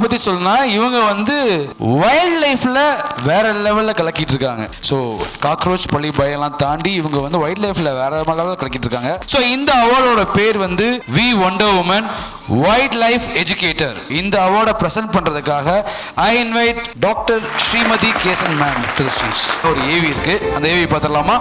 பற்றி சொல்லணும்னா இவங்க வந்து வைல்ட் லைஃப்பில் வேற லெவலில் கலக்கிட்டு இருக்காங்க. ஸோ காக்ரோச் பள்ளி பயம்லாம் தாண்டி இவங்க வந்து வைல்ட் லைஃப்பில் வேற லெவலில் கலக்கிட்டு இருக்காங்க. ஸோ இந்த அவார்டோட பேர் வந்து we wonder woman wild life educator. இந்த அவார்டை ப்ரெசென்ட் பண்ணுறதுக்காக I invite doctor Srimathi Kesan ma'am to the stage. ஒரு ஏவி இருக்கு, அந்த ஏவி பார்த்துடலாமா?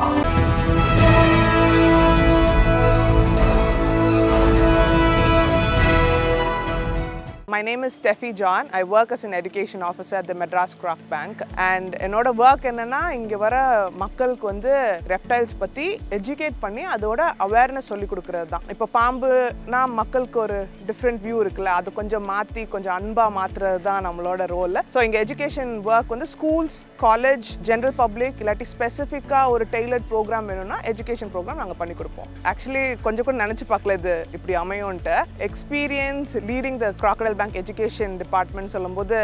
My name is Steffi John. I work as an education officer at the Madras Craft Bank. And என்னோட work என்னன்னா இங்கே வர மக்களுக்கு வந்து ரெப்டைல்ஸ் பற்றி எஜுகேட் பண்ணி அதோட அவேர்னஸ் சொல்லி கொடுக்கறது தான். இப்போ பாம்புனா மக்களுக்கு ஒரு டிஃப்ரெண்ட் வியூ இருக்குல்ல, அது கொஞ்சம் மாற்றி கொஞ்சம் அன்பாக மாற்றுறது தான் நம்மளோட ரோல். ஸோ இங்கே எஜுகேஷன் ஒர்க் வந்து ஸ்கூல்ஸ், காலேஜ், ஜென்ரல் பப்ளிக் இல்லாட்டி ஸ்பெசிஃபிக்காக ஒரு டெய்லர்ட் ப்ரோக்ராம் வேணும்னா எஜுகேஷன் ப்ரோக்ராம் நாங்கள் பண்ணி கொடுப்போம். ஆக்சுவலி கொஞ்சம் கூட நினச்சி பார்க்கல இது இப்படி அமையும்ன்ட்டு. Experience leading the Crocodile Bank education department சொல்லும்போது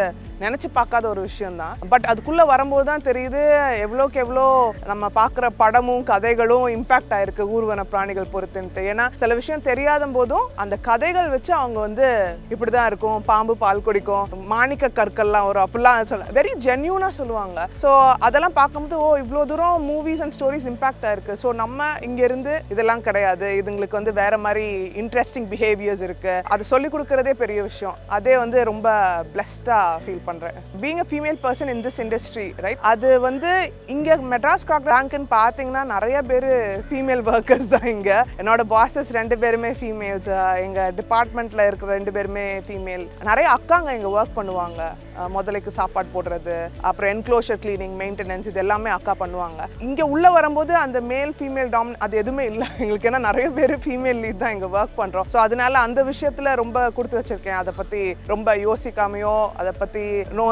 நினச்சி பார்க்காத ஒரு விஷயம் தான். பட் அதுக்குள்ளே வரும்போது தான் தெரியுது எவ்வளோக்கு எவ்வளோ நம்ம பார்க்குற படமும் கதைகளும் இம்பேக்ட் ஆயிருக்கு ஊர்வன பிராணிகள் பொறுத்துன்ட்டு. ஏன்னா சில விஷயம் தெரியாத போதும் அந்த கதைகள் வச்சு அவங்க வந்து இப்படி தான் இருக்கும், பாம்பு பால் குடிக்கும், மாணிக்க கற்கள்லாம் வரும் அப்படிலாம் சொல்ல வெரி ஜென்யூனாக சொல்லுவாங்க. ஸோ அதெல்லாம் பார்க்கும்போது ஓ இவ்வளோ தூரம் மூவிஸ் அண்ட் ஸ்டோரிஸ் இம்பேக்ட் ஆயிருக்கு. ஸோ நம்ம இங்கேருந்து இதெல்லாம் கிடையாது, இதுங்களுக்கு வந்து வேற மாதிரி இன்ட்ரெஸ்டிங் பிஹேவியர்ஸ் இருக்கு, அது சொல்லிக் கொடுக்குறதே பெரிய விஷயம். அதே வந்து ரொம்ப பிளஸ்டாக ஃபீல் பண்ணுறேன் being a female person in this industry, right? அது வந்து இங்கே மெட்ராஸ் கிராக் பேங்க்னு பார்த்தீங்கன்னா நிறைய பேர் ஃபீமேல் ஒர்க்கர்ஸ் தான். இங்கே என்னோட பாஸஸ் 2 பேருமே ஃபீமேல்ஸ், எங்கள் டிபார்ட்மெண்ட்டில் இருக்கிற 2 பேருமே ஃபீமேல். நிறைய அக்காங்க இங்கே ஒர்க் பண்ணுவாங்க, முதலைக்கு சாப்பாடு போடுறது, அப்புறம் என்க்ளோஷர் கிளீனிங், மெயின்டெனன்ஸ், இது எல்லாமே அக்கா பண்ணுவாங்க. இங்கே உள்ளே வரும்போது அந்த மேல் ஃபீமேல் அது எதுவுமே இல்லை எங்களுக்கு. ஏன்னா நிறைய பேர் ஃபீமேல் லீட் தான் இங்கே ஒர்க் பண்ணுறோம். ஸோ அதனால அந்த விஷயத்தில் ரொம்ப கொடுத்து வச்சிருக்கேன். அதை பற்றி ரொம்ப யோசிக்காமையோ அதை பற்றி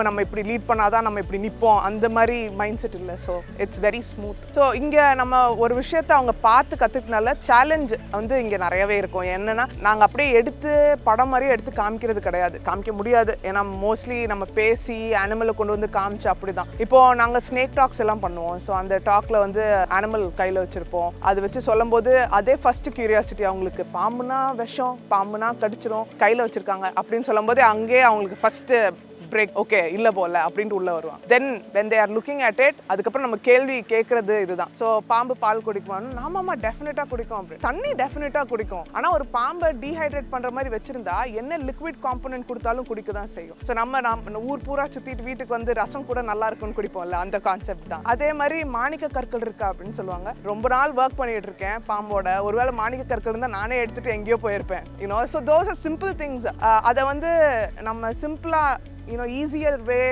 நம்ம இப்படி லீட் பண்ணாதான் நம்ம இப்படி நிற்போம் அந்த மாதிரி மைண்ட் செட் இல்லை. So it's very smooth. So இங்கே நம்ம ஒரு விஷயத்த அவங்க பார்த்து கற்றுக்கினால சேலஞ்ச் வந்து இங்கே நிறையவே இருக்கும். என்னன்னா நாங்கள் அப்படியே எடுத்து படம் மாதிரியே எடுத்து காமிக்கிறது கிடையாது, காமிக்க முடியாது. ஏன்னா மோஸ்ட்லி நம்ம பேசி அனிமலை கொண்டு வந்து காமிச்சு அப்படிதான். இப்போ நாங்கள் ஸ்னேக் டாக்ஸ் எல்லாம் பண்ணுவோம். ஸோ அந்த டாக்ல வந்து அனிமல் கையில் வச்சிருப்போம். அது வச்சு சொல்லும் போது அதே ஃபர்ஸ்ட் கியூரியாசிட்டி அவங்களுக்கு, பாம்புனா விஷம், பாம்புனா கடிச்சிரும், கையில் வச்சிருக்காங்க அப்படின்னு சொல்லும் போது அங்கேயே அவங்களுக்கு ஃபர்ஸ்ட் பிரேக், ஓகே இல்லை போல அப்படின்ட்டு உள்ளே வருவாங்க. தென் when they are looking at it, அதுக்கப்புறம் நம்ம கேள்வி கேட்கறது இதுதான். ஸோ பாம்பு பால் குடிக்குமான்னு, ஆமாம்மா டெஃபினட்டாக குடிக்கும், அப்படி தண்ணி டெஃபினட்டாக குடிக்கும். ஆனால் ஒரு பாம்பை டீஹைட்ரேட் பண்ணுற மாதிரி வச்சிருந்தா என்ன லிக்விட் காம்பனன்ட் கொடுத்தாலும் குடிக்க தான் செய்யும். ஸோ நம்ம ஊர் பூரா சுற்றிட்டு வீட்டுக்கு வந்து ரசம் கூட நல்லா இருக்குன்னு குடிப்போம்ல, அந்த கான்செப்ட் தான். அதே மாதிரி மாணிக்க கற்கள் இருக்கா அப்படின்னு சொல்லுவாங்க. ரொம்ப நாள் ஒர்க் பண்ணிட்டு இருக்கேன் பாம்போட, ஒருவேளை மாணிக்க கற்கள் இருந்தால் நானே எடுத்துட்டு எங்கேயோ போயிருப்பேன். So those are simple things. அதை வந்து நம்ம சிம்பிளாக easier way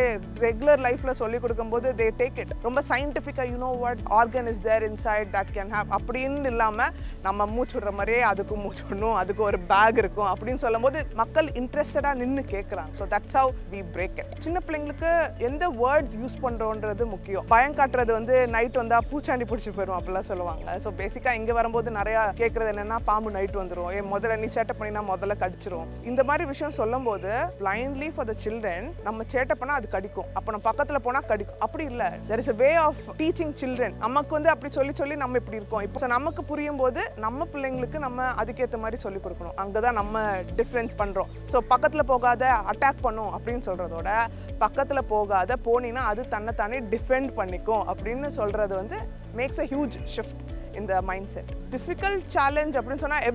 regular lifeல சொல்லி கொடுக்கும்போது they take it ரொம்ப scientifica, what organ is there inside that can have அப்படின்னு இல்லாம நம்ம மூச்சு விடுற மாதிரியே அதுக்கும் மூச்சு விடணும், அதுக்கு ஒரு பேக் இருக்கும் அப்படின்னு சொல்லும்போது மக்கள் இன்ட்ரெஸ்டடா நின்று கேட்குறாங்க. So that's how we break it. சின்ன பிள்ளைங்களுக்கு எந்த வேர்ட்ஸ் யூஸ் பண்றோன்றது முக்கியம். பயம் காட்டுறது வந்து நைட் வந்தா பூச்சாண்டி பிடிச்சி போயிடும் அப்படிலாம் சொல்லுவாங்க. ஸோ பேசிக்கா இங்க வரும்போது நிறைய கேட்கறது என்னன்னா பாம்பு நைட் வந்துடும், முதல்ல நீ சேட்டை பண்ணினா முதல்ல கடிச்சிரும், இந்த மாதிரி விஷயம் சொல்லும் போது blindly for the children நம்ம சேட்டை பண்ணா அது கடிக்கும், அப்ப நம்ம பக்கத்துல போனா கடிக்கும், அப்படி இல்ல. there is a way of teaching children. நமக்கு வந்து அப்படி சொல்லி சொல்லி நம்ம இப்படி இருக்கோம். இப்போ நமக்கு புரியும் போது நம்ம பிள்ளைங்களுக்கு நம்ம அதுக்கேற்ற மாதிரி சொல்லி கொடுக்கணும். அங்கதான் நம்ம டிஃபரன்ஸ் பண்றோம். ஸோ பக்கத்துல போகாத, அட்டாக் பண்ணும் அப்படின்னு சொல்றதோட பக்கத்துல போகாத, போனீங்கன்னா அது தன்னைத்தானே டிஃபெண்ட் பண்ணிக்கும் அப்படின்னு சொல்றது வந்து maths a huge shift in the mindset. difficult challenge அப்படின்னு சொன்னா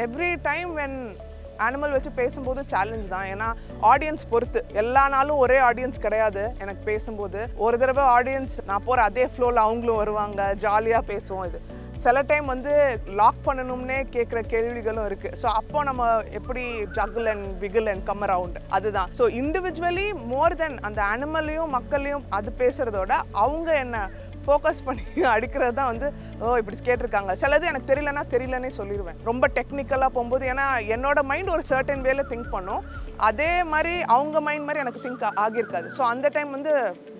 every time when அனிமல் வச்சு பேசும்போது சேலஞ்ச் தான். ஏன்னா ஆடியன்ஸ் பொறுத்து, எல்லா நாளும் ஒரே ஆடியன்ஸ் கிடையாது. எனக்கு பேசும்போது ஒரு தடவை ஆடியன்ஸ் நான் போகிற அதே ஃப்ளோவில் அவங்களும் வருவாங்க, ஜாலியாக பேசுவோம். இது சில டைம் வந்து லாக் பண்ணணும்னே கேட்குற கேள்விகளும் இருக்குது. ஸோ அப்போ நம்ம எப்படி ஜகுல் அண்ட் விகில் அண்ட் கம் அரவுண்ட், அதுதான். ஸோ இண்டிவிஜுவலி மோர் தென் அந்த அனிமலையும் மக்களையும் அது பேசுகிறதோட அவங்க என்ன ஃபோக்கஸ் பண்ணி அடிக்கிறது தான் வந்து இப்படி கேட்டிருக்காங்க. சிலது எனக்கு தெரியலன்னே சொல்லிடுவேன். ரொம்ப டெக்னிக்கலாக போகும்போது, ஏன்னா என்னோட மைண்ட் ஒரு சர்டன் வேல திங்க் பண்ணும், அதே மாதிரி அவங்க மைண்ட் மாதிரி எனக்கு திங்க் ஆகியிருக்காது. ஸோ அந்த டைம் வந்து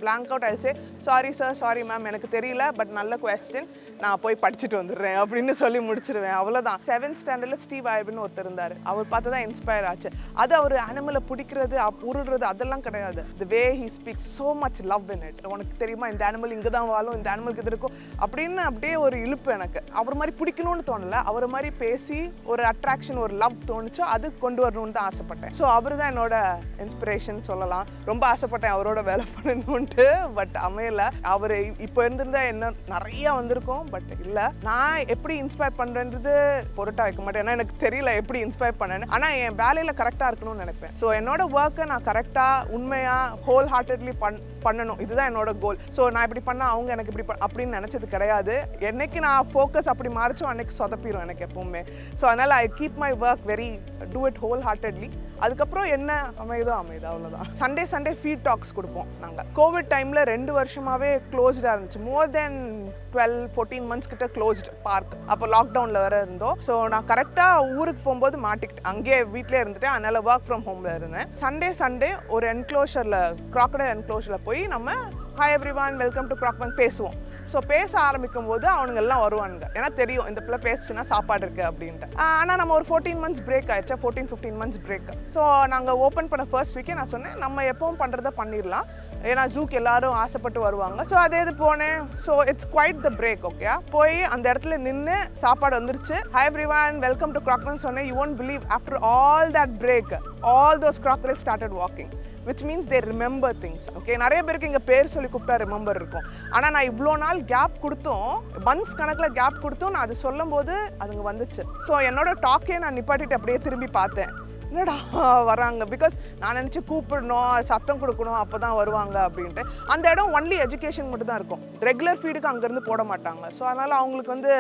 blank out. I'll say sorry sir, sorry ma'am, எனக்கு தெரியல, பட் நல்ல கொஸ்டின், நான் போய் படிச்சுட்டு வந்துடுறேன் அப்படின்னு சொல்லி முடிச்சிருவேன். அவ்வளோதான். 7th ஸ்டாண்டர்டில் ஸ்டீவ் ஐபின்னு ஒருத்தர் இருந்தார். அவர் பார்த்து தான் இன்ஸ்பயர் ஆச்சு. அது அவர் அனிமலை பிடிக்கிறது உருடுறது அதெல்லாம் கிடையாது. The way he speaks so much love in it. உனக்கு தெரியுமா இந்த அனிமல் இங்கே தான் வாழும், இந்த அனிமலுக்கு இது இருக்கும் அப்படின்னு அப்படியே ஒரு இழுப்பு எனக்கு. அவர் மாதிரி பிடிக்கணும்னு தோணலை, அவர் மாதிரி பேசி ஒரு அட்ராக்ஷன், ஒரு லவ் தோணுச்சோ அது கொண்டு வரணும்னு தான் ஆசைப்பட்டேன். ஸோ அவர் தான் என்னோட இன்ஸ்பிரேஷன் சொல்லலாம். ரொம்ப ஆசைப்பட்டேன் அவரோட வேலை பண்ணணும்ன்ட்டு, பட் அமையல. அவர் இப்போ இருந்திருந்தா என்ன நிறைய வந்திருக்கும், பட் இல்லை. நான் எப்படி இன்ஸ்பயர் பண்ணுறது பொருட்டா வைக்க மாட்டேன், ஏன்னா எனக்கு தெரியல எப்படி இன்ஸ்பயர் பண்ணேன்னு. ஆனால் என் வேலையில் கரெக்டாக இருக்கணும்னு நினைப்பேன். ஸோ என்னோட ஒர்க்கை நான் கரெக்டாக உண்மையாக ஹோல் ஹார்ட்டட்லி பண்ணணும், இதுதான் என்னோட கோல். ஸோ நான் இப்படி பண்ணால் அவங்க எனக்கு இப்படி அப்படின்னு நினச்சது கிடையாது. என்னைக்கு நான் ஃபோக்கஸ் அப்படி மாறிச்சோ அன்னைக்கு சொதப்பிடும் எனக்கு எப்பவுமே. ஸோ அதனால் I keep my work very, do it whole heartedly. அதுக்கப்புறம் என்ன அமையுதோ அவ்வளோதான். சண்டே ஃபீட் டாக்ஸ் கொடுப்போம் நாங்கள். கோவிட் டைமில் 2 வருஷமாகவே க்ளோஸ்டாக இருந்துச்சு. மோர் தென் 12-14 months கிட்ட க்ளோஸ்டு பார்க். அப்போ லாக்டவுனில் வேறு இருந்தோம். ஸோ நான் கரெக்டாக ஊருக்கு போகும்போது மாட்டிக்கிட்டேன், அங்கேயே வீட்டிலே இருந்துட்டேன். அதனால் ஒர்க் ஃப்ரம் ஹோமில் இருந்தேன். சண்டே ஒரு என்க்ளோஷரில், க்ராக்கடைல் என்க்ளோஷரில் போய் நம்ம hi everyone, welcome to Croc bank பேசுவோம். ஸோ பேச ஆரம்பிக்கும் போது அவனுங்க எல்லாம் வருவானுங்க, ஏன்னா தெரியும் இந்த பிள்ளை பேசுச்சுன்னா சாப்பாடு இருக்குது அப்படின்ட்டு. ஆனால் நம்ம ஒரு 14 months பிரேக் ஆயிடுச்சா, 14-15 months பிரேக். ஸோ நாங்கள் ஓப்பன் பண்ண ஃபர்ஸ்ட் வீக்கே நான் சொன்னேன் நம்ம எப்பவும் பண்ணுறதை பண்ணிடலாம், ஏன்னா ஜூக்கு எல்லாரும் ஆசைப்பட்டு வருவாங்க. ஸோ அதே இது போனேன். So it's quite the break. Okay, போய் அந்த இடத்துல நின்று சாப்பாடு வந்துருச்சு. Hi everyone, welcome to Croc Bank சொன்னேன். You won't believe, after all that break all those crocodiles started walking, which means they remember things. Okay, நிறைய பேருக்கு இங்கே பேர் சொல்லி கூப்பிட்டா ரிமெம்பர் இருக்கும். ஆனால் நான் இவ்வளோ நாள் கேப் கொடுத்தோம், மந்த்ஸ் கணக்கில் கேப் கொடுத்தோம், நான் அது சொல்லும் போது அதுங்க வந்துச்சு. ஸோ என்னோட டாக்கே நான் நிப்பாட்டிட்டு அப்படியே திரும்பி பார்த்தேன், என்னடா வராங்க. பிகாஸ் நான் நினச்சி கூப்பிடணும், சத்தம் கொடுக்கணும், அப்போ தான் வருவாங்க அப்படின்ட்டு. அந்த இடம் ஒன்லி எஜுகேஷன் மட்டும் தான் இருக்கும், ரெகுலர் ஃபீடுக்கு அங்கேருந்து போட மாட்டாங்க. ஸோ அதனால் அவங்களுக்கு வந்து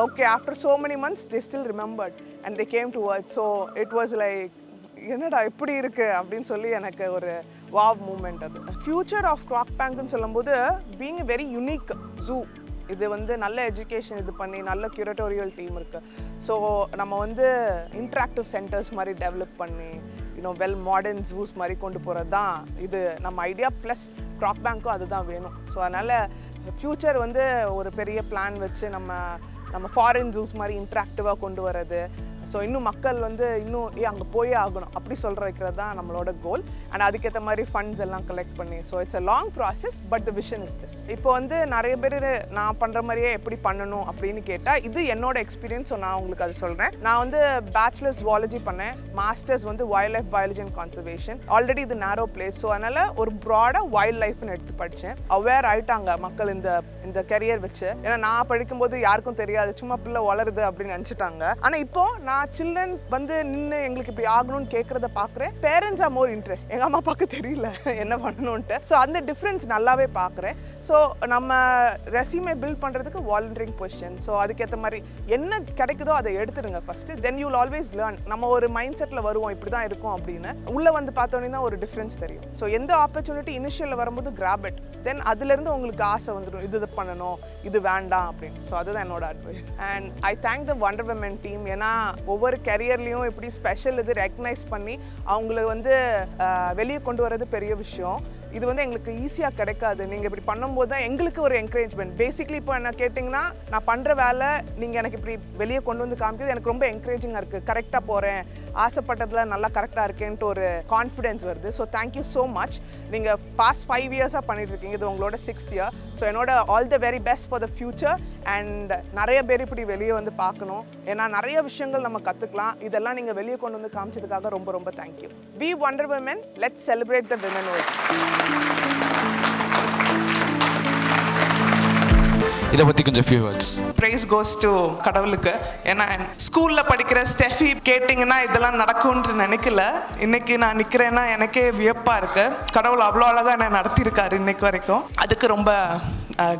okay, after so many months they still remembered and they came towards. So it was like என்னடா இப்படி இருக்குது அப்படின்னு சொல்லி எனக்கு ஒரு வாவ் மூமெண்ட். அது ஃபியூச்சர் ஆஃப் கிராக் பேங்க்னு சொல்லும்போது being a very unique zoo. இது வந்து நல்ல எஜுகேஷன் இது பண்ணி நல்ல கியூரட்டோரியல் டீம் இருக்குது. ஸோ நம்ம வந்து இன்ட்ராக்டிவ் சென்டர்ஸ் மாதிரி டெவலப் பண்ணி வெல் மாடர்ன் ஜூஸ் மாதிரி கொண்டு போகிறது தான் இது நம்ம ஐடியா. ப்ளஸ் கிராக் பேங்க்கும் அதுதான் வேணும். ஸோ அதனால் ஃப்யூச்சர் வந்து ஒரு பெரிய பிளான் வச்சு நம்ம ஃபாரின் ஜூஸ் மாதிரி இன்ட்ராக்டிவாக கொண்டு வர்றது. ஸோ இன்னும் மக்கள் வந்து இன்னும் அங்கே போயே ஆகணும் அப்படி சொல்கிற வைக்கிறது தான் நம்மளோட கோல். அண்ட் அதுக்கேற்ற மாதிரி ஃபண்ட்ஸ் எல்லாம் கலெக்ட் பண்ணி. So it's a long process, but the vision is this. இப்போ வந்து நிறைய பேர் நான் பண்ணுற மாதிரியே எப்படி பண்ணணும் அப்படின்னு கேட்டால் இது என்னோட எக்ஸ்பீரியன்ஸ். ஸோ நான் உங்களுக்கு அது சொல்கிறேன். நான் வந்து பேச்சுலர்ஸ் ஜுவாலஜி பண்ணேன், மாஸ்டர்ஸ் வந்து wild life biology and conservation. Already இது நேரோ பிளேஸ். ஸோ அதனால் ஒரு ப்ராடாக வைல்ட் லைஃப்னு எடுத்து படித்தேன். அவேர் ஆகிட்டாங்க மக்கள் இந்த கரியர் வச்சு. ஏன்னா நான் படிக்கும்போது யாருக்கும் தெரியாது, சும்மா பிள்ளை வளருது அப்படின்னு நினச்சிட்டாங்க. ஆனால் இப்போ நான் சில்ட்ரன் வந்து நின்று எங்களுக்கு இப்படி ஆகணும்னு கேட்குறத பார்க்குறேன். Parents are more interest. எங்கள் அம்மா அப்பாவுக்கு தெரியல என்ன பண்ணணுன்ட்டு. ஸோ அந்த டிஃப்ரென்ஸ் நல்லாவே பார்க்குறேன். ஸோ நம்ம ரெஸ்யூமே பில்ட் பண்ணுறதுக்கு வாலண்டியரிங் பொசிஷன். ஸோ அதுக்கேற்ற மாதிரி என்ன கிடைக்குதோ அதை எடுத்துடுங்க first. Then you will always learn. நம்ம ஒரு மைண்ட் செட்டில் வருவோம் இப்படி தான் இருக்கும் அப்படின்னு. உள்ளே வந்து பார்த்தோன்னே தான் ஒரு டிஃப்ரென்ஸ் தெரியும். ஸோ எந்த ஆப்பர்ச்சுனிட்டி இனிஷியலில் வரும்போது கிராப் இட். தென் அதுலேருந்து உங்களுக்கு ஆசை வந்துடும், இது பண்ணணும், இது வேண்டாம் அப்படின்னு. ஸோ அதுதான் என்னோட advice. And I thank the wonder women team. ஏன்னா ஒவ்வொரு கரியர்லேயும் இப்படி ஸ்பெஷல் இது ரெக்கக்னைஸ் பண்ணி அவங்கள வந்து வெளியே கொண்டு வர்றது பெரிய விஷயம். இது வந்து எங்களுக்கு ஈஸியாக கிடைக்காது. நீங்கள் இப்படி பண்ணும்போது தான் எங்களுக்கு ஒரு என்கரேஜ்மெண்ட். பேசிக்லி இப்போ என்ன கேட்டிங்கன்னா, நான் பண்ணுற வேலை நீங்கள் எனக்கு இப்படி வெளியே கொண்டு வந்து காமிக்கிறது எனக்கு ரொம்ப என்கரேஜிங்காக இருக்குது. கரெக்டாக போகிறேன், ஆசைப்பட்டதில் நல்லா கரெக்டாக இருக்கேன்ட்டு ஒரு கான்ஃபிடென்ஸ் வருது. So thank you so much. நீங்கள் பாஸ்ட் 5 years பண்ணிட்டு இருக்கீங்க, இது உங்களோட 6th year. ஸோ என்னோட all the very best for the future. And நிறைய பேர் இப்படி வெளியே வந்து பார்க்கணும், ஏன்னா நிறைய விஷயங்கள் நம்ம கற்றுக்கலாம். இதெல்லாம் நீங்கள் வெளியே கொண்டு வந்து காமிச்சதுக்காக ரொம்ப ரொம்ப thank you. Be wonder women, let's celebrate the women world. இதை பற்றி கொஞ்சம் few words. Praise goes to கடவுளுக்கு. ஏன்னா ஸ்கூலில் படிக்கிற ஸ்டெஃபி கேட்டிங்கன்னா இதெல்லாம் நடக்கும்னு நினைக்கல. இன்னைக்கு நான் நிற்கிறேன்னா எனக்கே வியப்பாக இருக்குது. கடவுள் அவ்வளோ அழகாக என்னை நடத்தியிருக்காரு இன்னைக்கு வரைக்கும். அதுக்கு ரொம்ப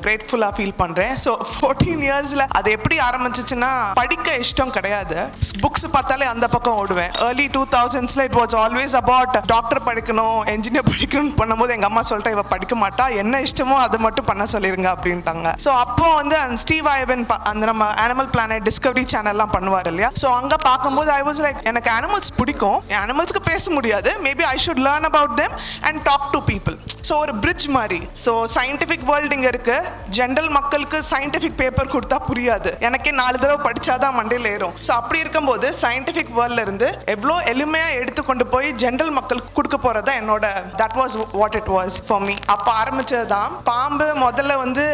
கிரேட்ஃபுல்லாக ஃபீல் பண்ணுறேன். ஸோ 14 இயர்ஸில் அது எப்படி ஆரம்பிச்சிச்சுன்னா, படிக்க இஷ்டம் கிடையாது, புக்ஸ் பார்த்தாலே அந்த பக்கம் ஓடுவேன். Early 2000s it was always about doctor படிக்கணும், என்ஜினியர் படிக்கணும்னு பண்ணும்போது எங்கள் அம்மா சொல்லிட்டா இவ படிக்க மாட்டா, என்ன இஷ்டமோ அதை மட்டும் பண்ண சொல்லிருங்க அப்படின்ட்டாங்க. ஸோ அப்போ வந்து அந்த ஸ்டீவ் ஐவன் அந்த நம்ம அனிமல் பிளானட் டிஸ்கவரி சேனல்லாம் பண்ணுவார் இல்லையா, ஸோ அங்கே பார்க்கும்போது ஐ வாஸ் லைக் எனக்கு அனிமல்ஸ் பிடிக்கும், அனிமல்ஸ்க்கு பேச முடியாது, maybe I should learn about them and talk to people. So ஒரு பிரிட்ஜ் மாதிரி. ஸோ சயின்டிஃபிக் வேர்ல்டு இங்கே இருக்கு, ஜென்ரல் மக்களுக்கு சயின்டிஃபிக் பேப்பர் கொடுத்தா புரியாது, எனக்கே 4 தடவை படிச்சாதான் மண்டையில் ஏறும். ஸோ அப்படி இருக்கும்போது சயின்டிஃபிக் வேர்ல்ட்ல இருந்து எவ்வளோ எளிமையாக எடுத்து கொண்டு போய் ஜென்ரல் மக்களுக்கு கொடுக்க போறது தான் என்னோட that was what it was for me. அப்போ ஆரம்பிச்சது தான். பாம்பு முதல்ல வந்து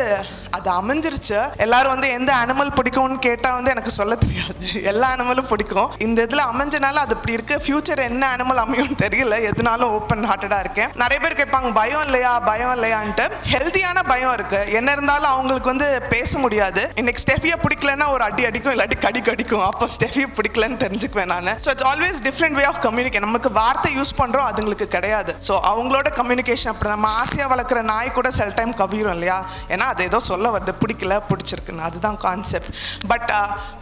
அது அமைஞ்சிருச்சு. எல்லாரும் வந்து எந்த அனிமல் பிடிக்கும்னு கேட்டால் வந்து எனக்கு சொல்ல தெரியாது, எல்லா அனிமலும் பிடிக்கும். இந்த இதில் அமைஞ்சனால அது இப்படி இருக்கு. ஃபியூச்சர் என்ன அனிமல் அமையும்னு தெரியல, எதுனாலும் ஓப்பன் ஹார்ட்டடாக இருக்கேன். நிறைய பேர் கேட்பாங்க பயம் இல்லையான்ட்டு. ஹெல்த்தியான பயம் இருக்கு. என்ன இருந்தாலும் அவங்களுக்கு வந்து பேச முடியாது. இன்னைக்கு ஸ்டெஃபியை பிடிக்கலன்னா ஒரு அடி அடிக்கும், இல்லாட்டி கடிக்கும். அப்போ ஸ்டெஃபியை பிடிக்கலன்னு தெரிஞ்சுக்குவேன் நான். So it's always different way of communicate. நமக்கு வார்த்தை யூஸ் பண்ணுறோம், அதுங்களுக்கு கிடையாது. ஸோ அவங்களோட கம்யூனிகேஷன் அப்படி. நம்ம ஆசையாக வளர்க்குற நாய் கூட சில டைம் கவிரும் இல்லையா, ஏன்னா அது ஏதோ சொல்ல வந்து பிடிக்கல பிடிச்சிருக்குன்னு, அதுதான் கான்செப்ட். பட்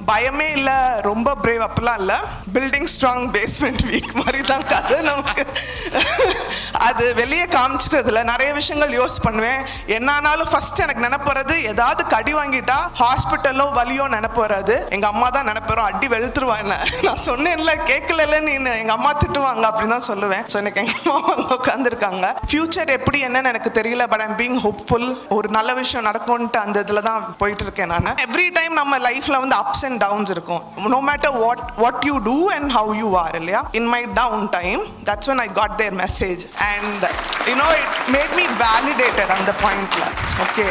பயமே இல்லை, ரொம்ப பிரேவ் அப்பெல்லாம் இல்லை, பில்டிங் ஸ்ட்ராங் பேஸ்மெண்ட் வீக் மாதிரி தான் கதை நமக்கு. அது வெளியே காமிச்சிக்கிறதுல நிறைய விஷயங்கள் யோஸ் பண்ணுவேன். என்னானாலும் ஃபர்ஸ்ட் எனக்கு நினைப்பறது, ஏதாவது கடி வாங்கிட்டா ஹாஸ்பிட்டலோ வலியோ நினைப்பறது எங்கள் அம்மா தான் நினைப்பறோம், அடி வெளுத்துருவா என்ன. நான் சொன்னேன்ல கேட்கல நீ, எங்கள் அம்மா திட்டுவாங்க அப்படின்னு தான் சொல்லுவேன். ஸோ எனக்கு எங்கள் அம்மா உட்காந்துருக்காங்க. ஃபியூச்சர் எப்படி என்னன்னு எனக்கு தெரியல, பட் ஐம் பீங் ஹோப்ஃபுல். ஒரு நல்ல விஷயம் நடக்கும்ட்டு அந்த இதில் தான் போயிட்டு இருக்கேன் நான். எவ்ரி டைம் நம்ம லைஃப்ல வந்து அப்ஸ் அண்ட் டவுன்ஸ் இருக்கும். No matter what you do and how you are இல்லையா. In my down time that's when I got their message and you know it made me validated அந்த பாயிண்ட்ல. Okay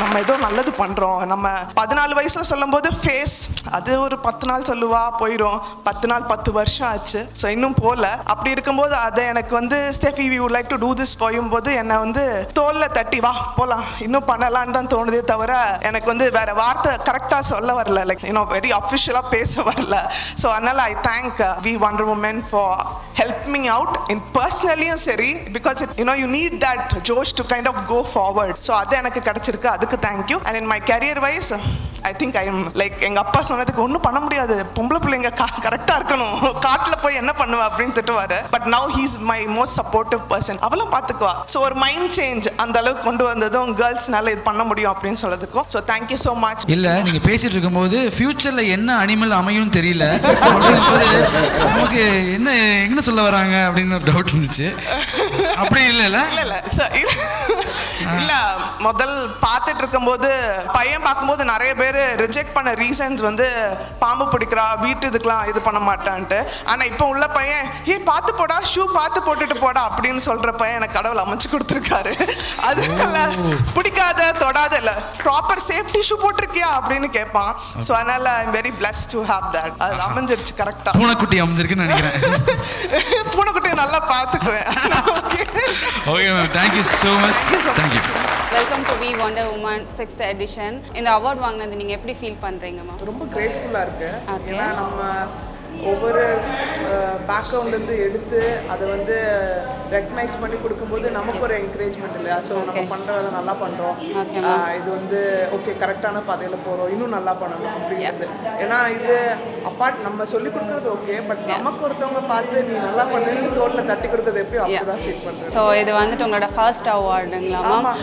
நம்ம ஏதோ நல்லது பண்றோம். நம்ம 14 வயசுல சொல்லும் போது ஃபேஸ் அது ஒரு 10 நாள் சொல்லுவா போயிடும், 10 நாள் 10 வருஷம் ஆச்சு. ஸோ இன்னும் போல. அப்படி இருக்கும்போது அதை எனக்கு வந்து Steffi we would like to do this போது என்னை வந்து தோல்ல தட்டி வா போலாம் இன்னும் பண்ணலான்னு தான் தோணுதே தவிர எனக்கு வந்து வேற வார்த்தை கரெக்டாக சொல்ல வரல, லைக் வெரி அஃபிஷியலாக பேச வரல. ஸோ அதனால I thank we wonder woman for helping out in பர்சனலியும் சரி, பிகாஸ் யூ நீட் தட் ஜோஷ் to kind of go forward. So அது எனக்கு கிடைச்சிருக்கு, அதுக்கு thank you. And in my career wise I think I am like எங்கள் அப்பா சொன்னதுக்கு ஒன்றும் பண்ண முடியாது, பொம்பளை பிள்ளைங்க கரெக்டாக இருக்கணும், காட்டில் போய் என்ன பண்ணுவா அப்படின்னு திட்டுவார். But now he's my most supportive person. அவெல்லாம் பார்த்துக்குவா. ஸோ ஒரு மைண்ட் சேஞ்ச் அந்த அளவுக்கு கொண்டு வந்ததும் கேர்ள்ஸ்னால இது பண்ண முடியும் அப்படின்னு சொல்றதுக்கும். So thank you so much. இல்லை நீங்கள் பேசிட்டு இருக்கும்போது ஃபியூச்சரில் என்ன அனிமல் அமையும் தெரியல, நமக்கு என்ன சொல்ல வராங்க அப்படின்னு ஒரு டவுட் இருந்துச்சு. அப்படி இல்லை முதல் பார்த்துட்டு இருக்கும்போது பையன் பார்க்கும்போது நிறைய பேர் ரிஜெக்ட் பண்ண ரீசன்ஸ் வந்து பாம்பு பிடிக்கிறா, வீட்டு இதுக்கெல்லாம் இது பண்ண மாட்டான்ட்டு. ஆனால் இப்போ உள்ள பையன் பார்த்து போடா, ஷூ பார்த்து போட்டுட்டு போடா அப்படின்னு சொல்ற பையன் எனக்கு கடவுள் அமைச்சு கொடுத்துருக்காரு. அது பிடிக்காத தொடாத இல்லை, ப்ராப்பர் சேஃப்டி ஷூ போட்டிருக்கியா அப்படின்னு கேட்பான். ஸோ அதனால I am very blessed to have that. அது அமைஞ்சிருச்சு கரெக்டாக. பூனைக்குட்டி அமைஞ்சிருக்குன்னு நினைக்கிறேன். பூனைக்குட்டியை நல்லா பார்த்துக்குவேன். Okay ma'am, thank you so much. Thank you. Welcome to we wonder woman 6th edition. இந்த அவார்ட் வாங்கினது நீங்கள் எப்படி ஃபீல் பண்ணுறீங்க மேம்? ரொம்ப கிரேட்ஃபுல்லாக இருக்கு. ஏன்னா நம்ம ஒவ்வொரு பேக்ரவுண்ட்லேருந்து எடுத்து அதை வந்து ரெக்கக்னைஸ் பண்ணி கொடுக்கும்போது நமக்கு ஒரு என்கரேஜ்மெண்ட் இல்லையா. ஸோ நம்ம பண்ணுற வேலை நல்லா பண்ணுறோம், இது வந்து ஓகே கரெக்டான பாதையில் போகிறோம், இன்னும் நல்லா பண்ணணும் அப்படிங்கிறது. ஏன்னா இது அப்பார்ட் நம்ம சொல்லி கொடுக்குறது ஓகே, பட் நமக்கு ஒருத்தவங்க பார்த்து நீ நல்லா பண்ணுன்னு தோலில் தட்டி கொடுக்குறது எப்படி அப்படிதான் ஃபீல் பண்ணுறேன். ஸோ இது வந்துட்டு உங்களோட ஃபர்ஸ்ட் அவார்டுங்களா ma'am?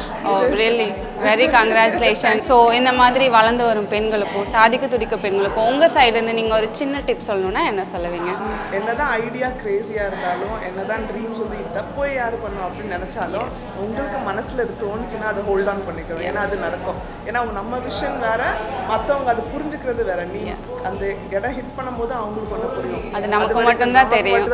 Really very congratulation. So இந்த மாதிரி வளர்ந்து வரும் பெண்களுக்கும் சாதிக்க துடிக்க பெண்களுக்கும் உங்கள் சைடுலேருந்து நீங்கள் ஒரு சின்ன டிப் சொல்லணும்னா என்ன சொல்லுவீங்க? என்னதான் ஐடியா கிரேசியாக இருந்தாலும், என்னதான் ட்ரீம்ஸ் வந்து தப்போ யார் பண்ணும் அப்படின்னு நினச்சாலும் உங்களுக்கு மனசில் இது தோணுச்சுன்னா அதை ஹோல்ட் ஆன் பண்ணிக்கணும். ஏன்னா அது நடக்கும். ஏன்னா நம்ம விஷன் வேற, மற்றவங்க அது புரிஞ்சுக்கிறது வேற. நீ அந்த இடம் ஹிட் பண்ணும்போது அவங்களுக்கு ஒன்று புரியும், அது நமக்கு மட்டும்தான் தெரியும்.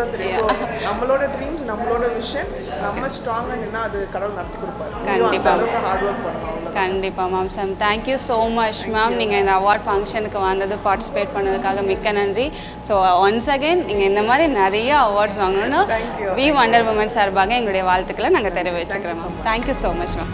நம்மளோட ட்ரீம்ஸ் நம்மளோட விஷன் நம்ம ஸ்ட்ராங்காக நின்னா அது கடவுள் நடத்தி கொடுப்பாரு. கண்டிப்பாக ஹார்ட் ஒர்க் பண்ணணும். கண்டிப்பாக ma'am. Sir thank you so much ma'am. நீங்கள் இந்த அவார்ட் ஃபங்க்ஷனுக்கு வந்தது, பார்ட்டிசிபேட் பண்ணதுக்காக மிக்க நன்றி. ஸோ ஒன்ஸ் அகெயின் நீங்கள் இந்த மாதிரி நிறைய அவார்ட்ஸ் வாங்கணும்னு வி வண்டர் வுமன் சார்பாக எங்களுடைய வாழ்த்துக்களை நாங்கள் தெரிவிச்சுக்கிறோம் ma'am. Thank you so much ma'am.